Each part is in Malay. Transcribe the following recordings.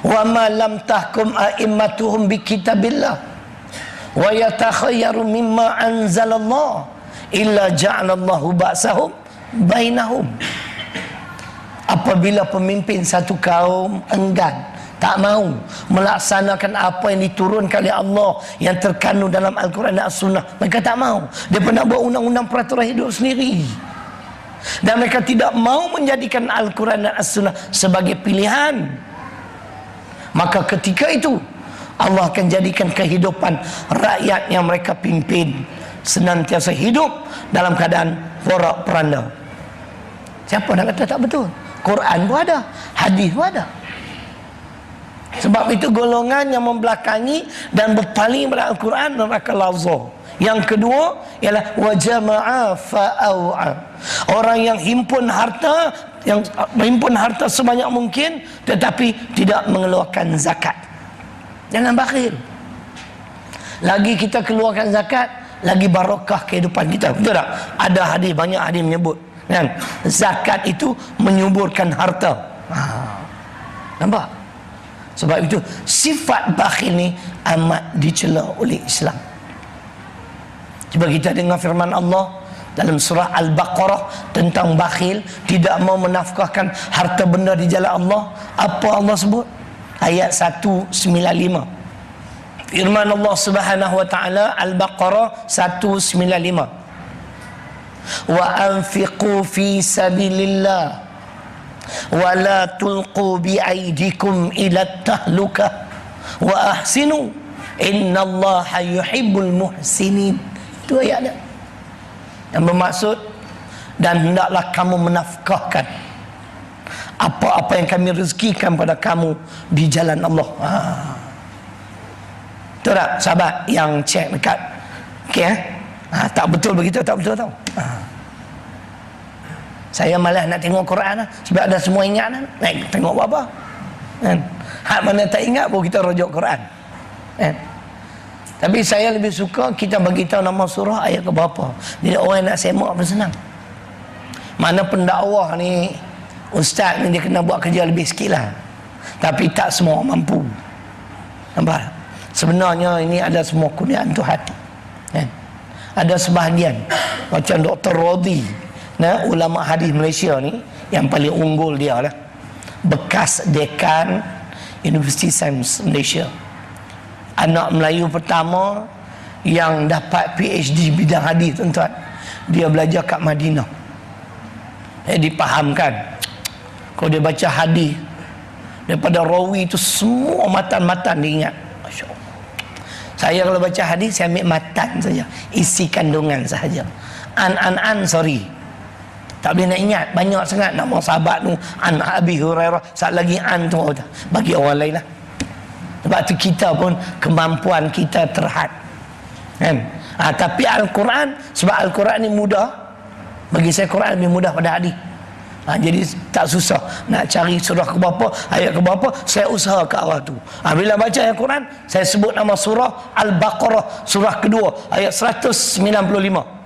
wa ma lam tahkum a'immatuhum bi kitabillah wa yatakhayyaru mimma anzalallah illa ja'alallahu ba'sahum bainahum. Apabila pemimpin satu kaum enggan, tak mau melaksanakan apa yang diturunkan oleh Allah yang terkandung dalam Al-Quran dan As-Sunnah, mereka tak mau. Dia pernah buat undang-undang peraturan hidup sendiri, dan mereka tidak mau menjadikan Al-Quran dan As-Sunnah sebagai pilihan. Maka ketika itu Allah akan jadikan kehidupan rakyat yang mereka pimpin senantiasa hidup dalam keadaan porak-poranda. Siapa nak kata tak betul? Quran pun ada, hadis pun ada. Sebab itu golongan yang membelakangi dan berpaling pada Al-Quran neraka lazah. Yang kedua ialah wajama'a fa'au'a. Orang yang himpun harta sebanyak mungkin tetapi tidak mengeluarkan zakat. Jangan bakhil. Lagi kita keluarkan zakat, lagi barakah kehidupan kita. Betul tak? Ada hadis, banyak hadis menyebut kan, zakat itu menyuburkan harta. Nampak? Sebab itu sifat bakhil ni amat dicela oleh Islam. Cuba kita dengar firman Allah dalam surah Al-Baqarah tentang bakhil, tidak mau menafkahkan harta benda di jalan Allah. Apa Allah sebut? Ayat 195. Firman Allah Subhanahu wa taala, Al-Baqarah 195. Wa anfiqu fi sabilillah wa la tulqu bi aydikum ila tahlukah wa ahsinu innallaha yuhibbul muhsinin. Itu ayat dia yang bermaksud, dan hendaklah kamu menafkahkan apa-apa yang kami rezekikan pada kamu di jalan Allah. Betul tak sahabat yang cek dekat? Okey tak betul begitu, tak betul tau. Saya malas nak tengok Quran sebab ada semua ingat naik tengok apa kan. Hak mana tak ingat pun kita rujuk Quran kan. Tapi saya lebih suka kita bagi tahu nama surah, ayat ke berapa. Jadi orang nak semak pun senang. Mana pendakwah ni, ustaz ni dia kena buat kerja lebih sikit lah. Tapi tak semua mampu. Nampak? Sebenarnya ini ada semua kurniaan Tuhan kan? Ada sebahagian macam Dr. Rodi, ulama hadis Malaysia ni yang paling unggul dia lah, bekas dekan Universiti Sains Malaysia, anak Melayu pertama yang dapat PhD bidang hadis tuan-tuan. Dia belajar kat Madinah. Dipahamkan kalau dia baca hadis daripada rawi itu semua matan-matan dia ingat. Masya Allah. Saya kalau baca hadis saya ambil matan saja, isi kandungan sahaja. Sorry, tak boleh nak ingat banyak sangat nama sahabat tu, an Abi Hurairah, sat lagi an tu bagi orang lain lah. Sebab tu kita pun kemampuan kita terhad kan. Tapi Al-Quran, sebab Al-Quran ni mudah, bagi saya Quran lebih mudah pada hadis. Jadi tak susah nak cari surah ke berapa, ayat ke berapa, saya usaha ke arah tu. Bila baca ayat Quran, saya sebut nama surah Al-Baqarah, surah kedua, ayat 195.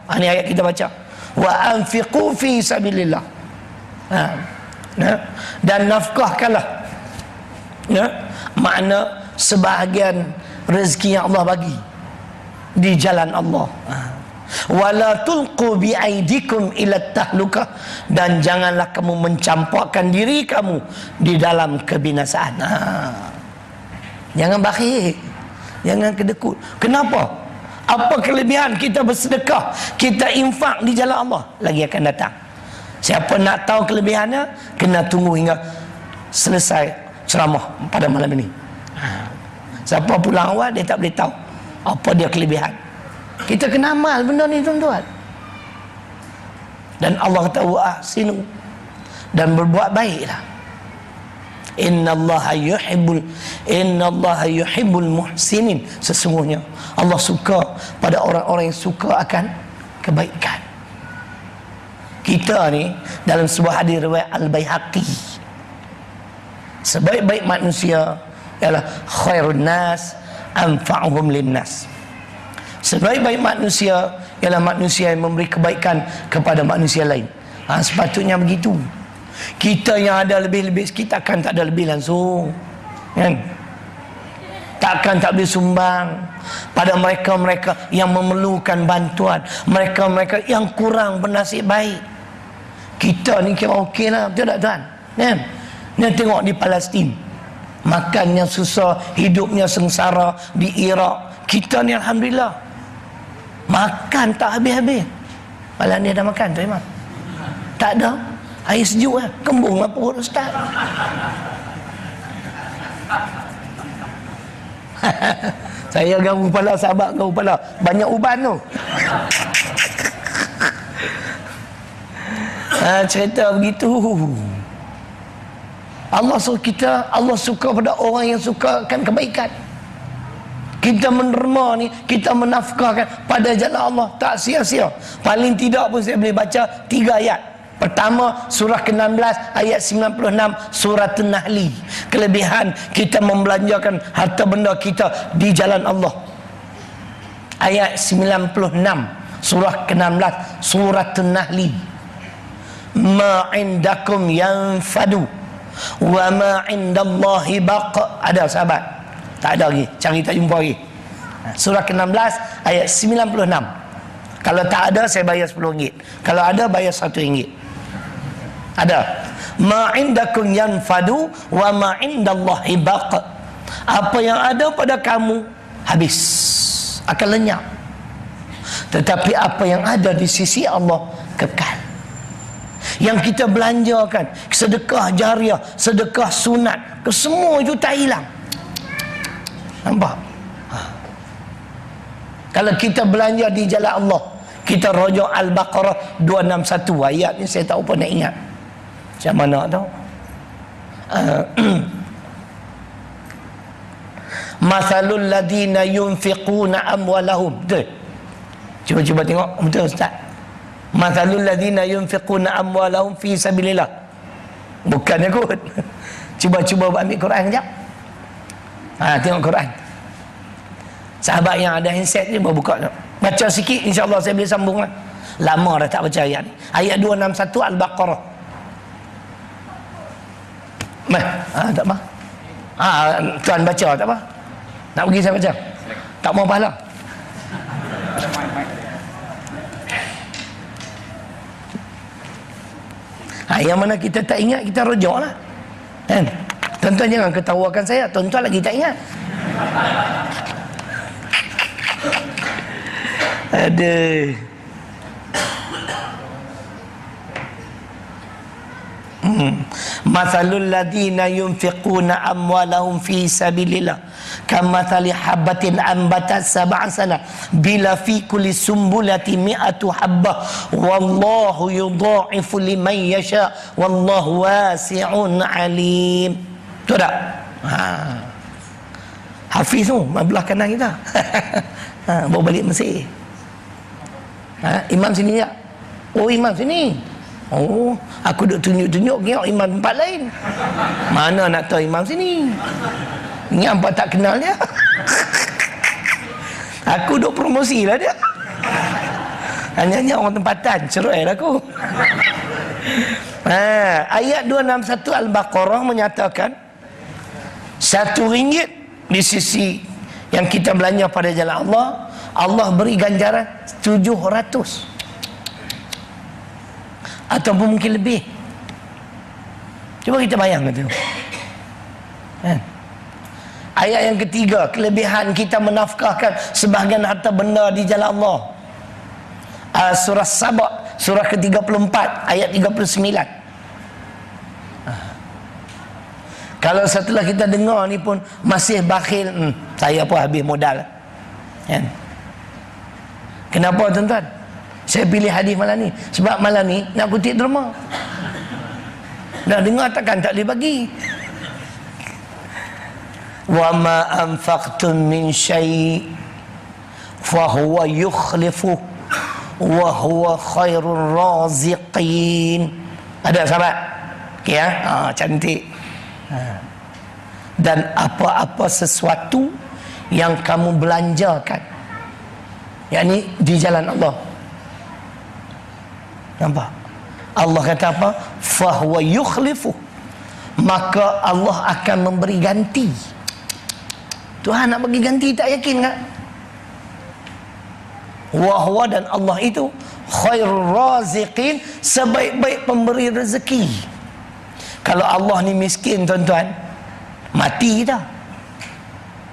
Ini ayat kita baca. Wa anfiqu fi sabilillah. Dan nafkahkanlah. Makna sebahagian rezeki yang Allah bagi di jalan Allah. Wala tulqu bi aidikum ila tahlukah, dan janganlah kamu mencampakkan diri kamu di dalam kebinasaan. Jangan bakhil, jangan kedekut. Kenapa? Apa kelebihan kita bersedekah, kita infak di jalan Allah? Lagi akan datang. Siapa nak tahu kelebihannya, kena tunggu hingga selesai ceramah pada malam ini. Siapa pulang awal, dia tak boleh tahu apa dia kelebihan. Kita kena amal benda ni tuan-tuan. Dan Allah kata wa ahsinu, dan berbuat baiklah. Innallaha yuhibbul muhsinin. Sesungguhnya Allah suka pada orang-orang yang suka akan kebaikan. Kita ni dalam sebuah hadis riwayat Al-Baihaqi, sebaik-baik manusia ialah khairun nas anfa'uhum linnas. Sebaik-baik manusia ialah manusia yang memberi kebaikan kepada manusia lain. Sepatutnya begitu. Kita yang ada lebih-lebih sikit takkan tak ada lebih langsung. Kan? Takkan tak boleh sumbang pada mereka-mereka yang memerlukan bantuan, mereka-mereka yang kurang bernasib baik. Kita ni kira okey lah, betul tak tuan? Kan? Ni tengok di Palestin, makannya susah, hidupnya sengsara. Di Iraq, kita ni alhamdulillah makan tak habis-habis. Malah ni ada makan tu Imam? Tak ada. Air sejuk lah, kembung lah perut ustaz. Saya garu kepala, sahabat garu kepala, banyak uban tu. Cerita begitu. Allah suruh kita, Allah suka pada orang yang sukakan kebaikan. Kita menerima ni, kita menafkahkan pada jalan Allah, tak sia-sia. Paling tidak pun saya boleh baca 3 ayat. Pertama, surah ke-16 ayat 96, surah An-Nahl. Kelebihan kita membelanjakan harta benda kita di jalan Allah. Ayat 96, surah ke-16, surah An-Nahl. Ma indakum yanfadu wa ma indallahi baq. Ada sahabat? Tak ada lagi, cari tak jumpa lagi. Surah ke-16 ayat 96. Kalau tak ada saya bayar RM10. Kalau ada bayar RM1. Ada. Ma indakum yanfadu wa ma indallahi baq. Apa yang ada pada kamu habis, akan lenyap. Tetapi apa yang ada di sisi Allah kekal. Yang kita belanjakan, sedekah jariah, sedekah sunat, semua itu tak hilang. Nampak? Kalau kita belanja di jalan Allah, kita rujuk Al-Baqarah 261. Ayat ni saya tak apa nak ingat macam mana tau. Masalul ladina yunfiquna amwalahum. Betul? Cuba tengok. Betul Ustaz? Masalul ladina yunfiquna amwalahum fi sabilillah. Bukannya kot. Cuba ambil Quran sekejap. Tengok Quran. Sahabat yang ada handset ni buka tengok. Baca sikit, insya-Allah saya boleh sambung lah. Lama dah tak baca ayat ni. Ayat 261 Al-Baqarah. Tak apa. Tuan baca tak apa. Nak pergi saya baca. Tak mau pahala. Yang mana kita tak ingat, kita rujuk lah. Kan? Tuan-tuan jangan ketawakan saya. Tuan-tuan lagi tak ingat. Aduh. Mathalul ladina yunfiquna amwalahum fi sabilillah kamathali habatin ambatat sab'a sana bila fi kulli sumbulati mi'atu habbah wallahu yudha'ifu liman yasha wallahu wasi'un alim. Betul tak? Hafiz tu belah kanan kita. Bawa balik Mesir. Imam sini tak? Oh, imam sini. Oh, aku duk tunjuk-tunjuk tengok imam tempat lain. Mana nak tahu imam sini? Ni hampa tak kenal dia. Aku duk promosi lah dia. Hanya orang tempatan, cerai lah aku. Ayat 261 Al-Baqarah menyatakan RM1 di sisi yang kita belanja pada jalan Allah, Allah beri ganjaran 700 ataupun mungkin lebih. Cuba kita bayangkan tu. Ayat yang ketiga, kelebihan kita menafkahkan sebahagian harta benda di jalan Allah. Surah Saba, surah ke-34 ayat 39. Kalau setelah kita dengar ni pun masih bakhil, saya pun habis modal. Kenapa tuan-tuan? Saya pilih hadis malam ni sebab malam ni nak kutip derma. Dah dengar takkan tak boleh bagi. Wa ma anfaqtum min syai' fa huwa yukhlifu wa huwa khairur raziqin. Ada sahabat? Okey ya? Cantik. Dan apa-apa sesuatu yang kamu belanjakan, yakni di jalan Allah. Nampak? Allah kata apa? Fahuwa yukhlifu, maka Allah akan memberi ganti. Tuhan nak bagi ganti, tak yakin tak? Wahwa, dan Allah itu khairul raziqin, sebaik-baik pemberi rezeki. Kalau Allah ni miskin tuan-tuan, mati kita.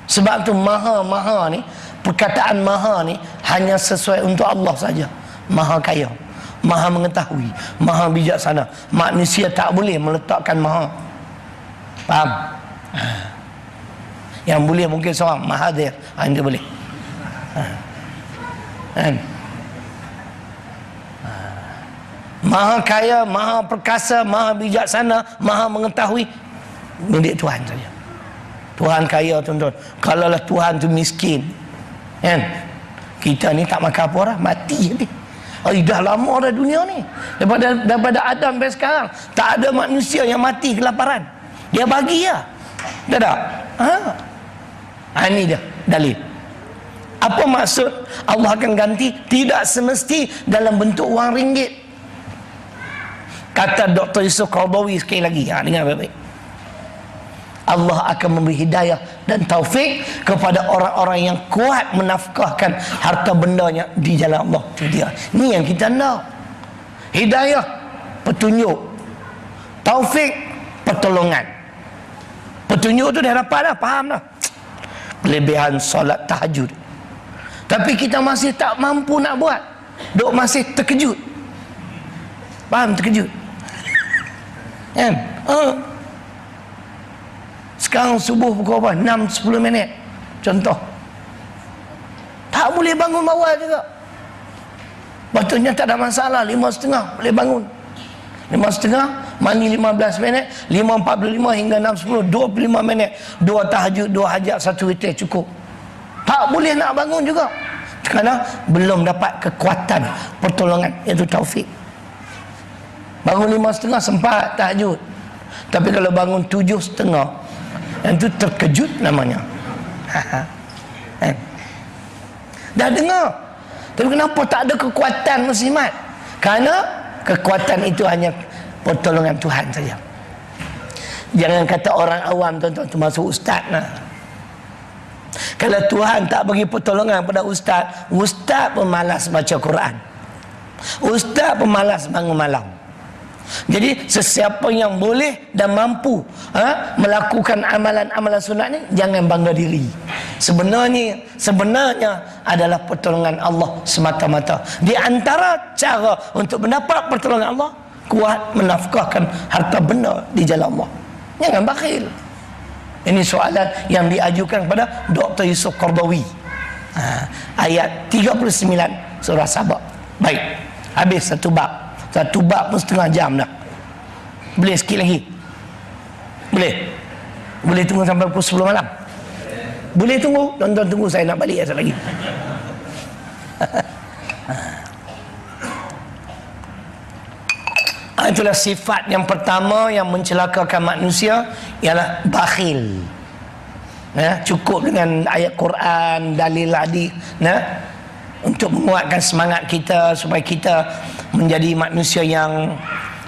Sebab tu maha ni, perkataan maha ni hanya sesuai untuk Allah saja. Maha kaya, maha mengetahui, maha bijaksana. Manusia tak boleh meletakkan maha. Faham? Yang boleh mungkin seorang Mahathir, dia boleh. Kan? Maha kaya, maha perkasa, maha bijaksana, maha mengetahui, milik Tuhan saja. Tuhan kaya tuan-tuan. Kalaulah Tuhan tu miskin, kan, kita ni tak makan apa orang, mati je. Dah lama dah dunia ni, daripada Adam sampai sekarang tak ada manusia yang mati kelaparan. Dia bagi ya. Dah tak? Ini dia dalil. Apa maksud Allah akan ganti? Tidak semesti dalam bentuk wang ringgit. Kata Dr. Yusuf Qaradawi sekali lagi, dengar baik-baik. Allah akan memberi hidayah dan taufik kepada orang-orang yang kuat menafkahkan harta bendanya di jalan Allah. Itu dia. Ni yang kita nak. Hidayah, petunjuk. Taufik, pertolongan. Petunjuk tu dah dapat dah, faham dah. Kelebihan solat tahajud. Tapi kita masih tak mampu nak buat. Duk masih terkejut. Faham terkejut? Kan? Sekarang subuh pukul apa? 6-10 minit. Contoh. Tak boleh bangun bawah juga. Patutnya tak ada masalah. 5.30 boleh bangun. 5.30, mandi 15 minit, 5.45 hingga 6.10, 25 minit. 2 tahajud, 2 hajat, 1 witir cukup. Tak boleh nak bangun juga. Kerana belum dapat kekuatan pertolongan, iaitu taufik. Bangun 5.30 sempat tahajud. Tapi kalau bangun 7.30, yang tu terkejut namanya. Dah dengar. Tapi kenapa tak ada kekuatan muslimat? Kerana kekuatan itu hanya pertolongan Tuhan saja. Jangan kata orang awam tuan-tuan, termasuk ustaz lah. Kalau Tuhan tak bagi pertolongan pada ustaz, ustaz pemalas baca Quran, ustaz pemalas bangun malam. Jadi sesiapa yang boleh dan mampu melakukan amalan-amalan sunat ni, jangan bangga diri. Sebenarnya adalah pertolongan Allah semata-mata. Di antara cara untuk mendapat pertolongan Allah, kuat menafkahkan harta benda di jalan Allah. Jangan bakhil. Ini soalan yang diajukan kepada Dr. Yusuf Qaradawi. Ayat 39 surah Sabah. Baik, habis satu bab. Satu bab pun setengah jam dah. Boleh sikit lagi? Boleh? Boleh tunggu sampai pukul 10 malam? Boleh tunggu? Tonton tunggu, saya nak balik asal lagi. Itulah sifat yang pertama yang mencelakakan manusia, ialah bakhil. Cukup dengan ayat Quran, dalil hadis, untuk menguatkan semangat kita supaya kita menjadi manusia yang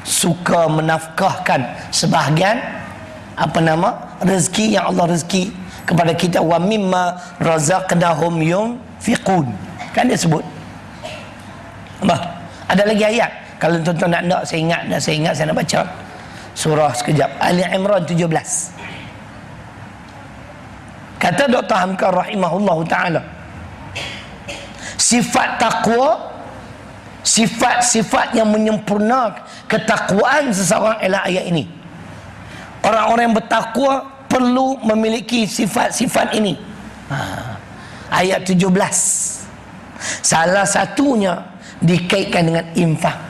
suka menafkahkan sebahagian rezeki yang Allah rezeki kepada kita. Wa mimma razaqnahum yunfiqun, kan dia sebut. Ada lagi ayat. Kalau tuan-tuan nak saya ingat saya nak baca surah sekejap. Ali Imran 17. Kata Dr. Hamka rahimahullahu ta'ala, sifat takwa, sifat-sifat yang menyempurnakan ketakwaan seseorang ialah ayat ini. Orang-orang yang bertakwa perlu memiliki sifat-sifat ini. Ayat 17. Salah satunya dikaitkan dengan infak.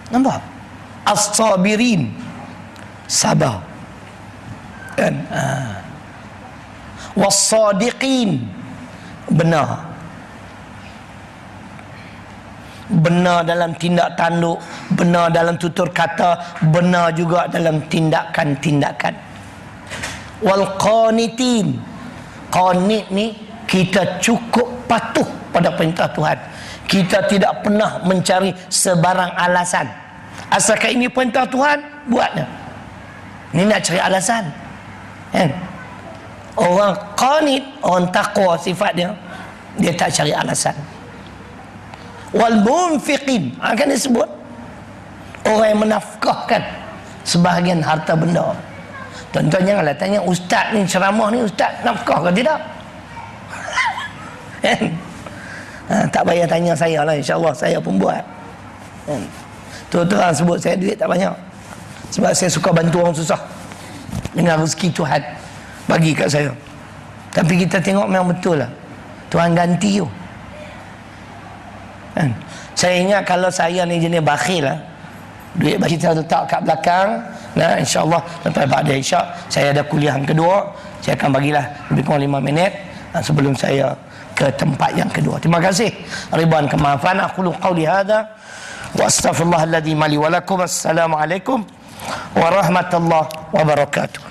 Nampak? As-sabirin, sabar. Kan? Was-sadiqin, benar. Benar dalam tindak tanduk, benar dalam tutur kata, benar juga dalam tindakan-tindakan. Wal qanitin, qanit ni kita cukup patuh pada perintah Tuhan. Kita tidak pernah mencari sebarang alasan. Asalkan ini perintah Tuhan, buatnya. Ni nak cari alasan. Kan? Orang qanit, orang taqwa sifat dia, dia tak cari alasan. Wal munfiqin, akan disebut orang yang menafkahkan sebahagian harta benda. Tuan-tuan janganlah tanya ustaz ni ceramah ni, ustaz nafkah ke tidak? Tak payah tanya saya lah, insyaAllah saya pun buat. Tuan-tuan sebut saya duit tak banyak, sebab saya suka bantu orang susah dengan rezeki Tuhan bagi kat saya. Tapi kita tengok memang betul lah, Tuhan ganti tu. Saya ingat kalau saya ni jenis bakhil lah, duit bagi kita letak kat belakang. Nah, insyaAllah lepas pada isyak saya ada kuliah yang kedua, saya akan bagilah lebih kurang 5 minit sebelum saya ke tempat yang kedua. Terima kasih ribuan kemaafan. Aqulu qawli hadha wa astaghfirullahaladzim li wa lakum. Assalamualaikum warahmatullahi wabarakatuh.